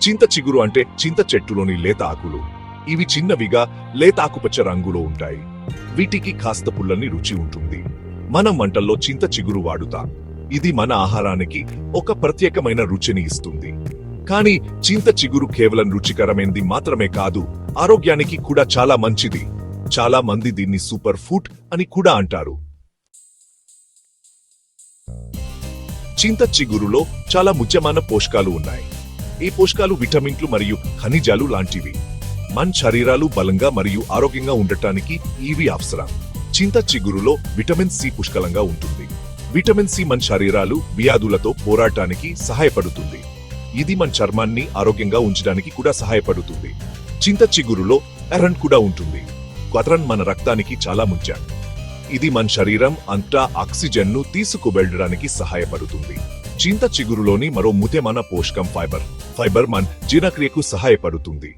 చింత చిగురు అంటే చింత చెట్టులోని లేత ఆకులు. ఇవి చిన్నవిగా లేత ఆకుపచ్చ రంగులో ఉంటాయి. వీటికి కాస్త పుల్లని రుచి ఉంటుంది. మనం వంటల్లో చింత చిగురు వాడుతాం. ఇది మన ఆహారానికి ఒక ప్రత్యేకమైన రుచిని ఇస్తుంది. కానీ చింత చిగురు కేవలం రుచికరమైనది మాత్రమే కాదు, ఆరోగ్యానికి కూడా చాలా మంచిది. చాలా మంది దీన్ని సూపర్ ఫుడ్ అని కూడా అంటారు. చింత చిగురులో చాలా ముఖ్యమైన పోషకాలు ఉన్నాయి. ఈ పోషకాలు విటమిన్లు మరియు ఖనిజాలు లాంటివి. మన శరీరాలు బలంగా మరియు ఆరోగ్యంగా ఉండటానికి ఇవి అవసరం. చింత చిగురులో విటమిన్ సి పుష్కలంగా ఉంటుంది. విటమిన్ సి మన శరీరాలు వ్యాధులతో పోరాటానికి సహాయపడుతుంది. ఇది మన చర్మాన్ని ఆరోగ్యంగా ఉంచడానికి కూడా సహాయపడుతుంది. చింత చిగురులో ఐరన్ కూడా ఉంటుంది. ఐరన్ మన రక్తానికి చాలా ముఖ్యం. ఇది మన శరీరం అంతా ఆక్సిజన్ ను తీసుకువెళ్ళడానికి సహాయపడుతుంది. చింత చిగురులోని మరో ముఖ్యమైన పోషకం ఫైబర్. ఫైబర్ మన జీర్ణక్రియకు సహాయపడుతుంది.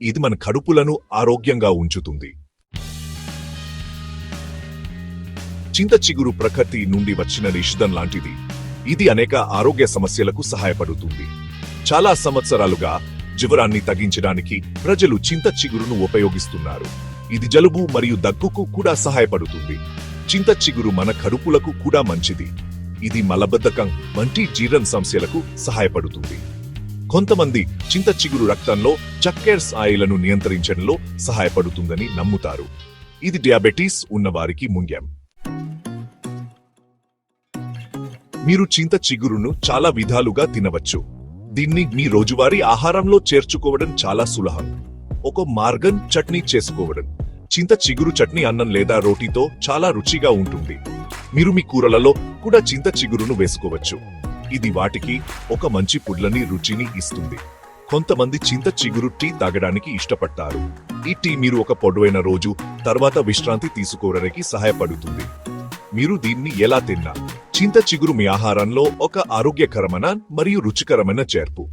ఇది మన కడుపులను ఆరోగ్యంగా ఉంచుతుంది. చింత చిగురు ప్రకృతి నుండి వచ్చిన ఔషధం లాంటిది. ఇది అనేక ఆరోగ్య సమస్యలకు సహాయపడుతుంది. చాలా సంవత్సరాలుగా జ్వరాన్ని తగ్గించడానికి ప్రజలు చింత చిగురును ఉపయోగిస్తున్నారు. ఇది జలుబు మరియు దగ్గుకు కూడా సహాయపడుతుంది. చింత చిగురు మన కడుపులకు కూడా మంచిది. ఇది మలబద్ధకం వంటి జీర్ణ సమస్యలకు సహాయపడుతుంది. కొంతమంది చింత చిగురు రక్తంలో చక్కెర స్థాయిలను నియంత్రించడంలో సహాయపడుతుందని నమ్ముతారు. ఇది డయాబెటీస్ ఉన్నవారికి ముఖ్యం. మీరు చింత చిగురును చాలా విధాలుగా తినవచ్చు. దీన్ని మీ రోజువారీ ఆహారంలో చేర్చుకోవడం చాలా సులభం. ఒక మార్గం చట్నీ చేసుకోవడం. చింత చిగురు చట్నీ అన్నం లేదా రోటీతో చాలా రుచిగా ఉంటుంది. మీరు మీ కూరలలో కూడా చింత చిగురును వేసుకోవచ్చు. ఇది వాటికి ఒక మంచి పుల్లని రుచిని ఇస్తుంది. కొంతమంది చింత చిగురు టీ తాగడానికి ఇష్టపడతారు. ఈ టీ మీరు ఒక పొడవైన రోజు తర్వాత విశ్రాంతి తీసుకోవడానికి సహాయపడుతుంది. మీరు దీన్ని ఎలా తిన్నా చింత చిగురు మీ ఆహారంలో ఒక ఆరోగ్యకరమైన మరియు రుచికరమైన చేర్పు.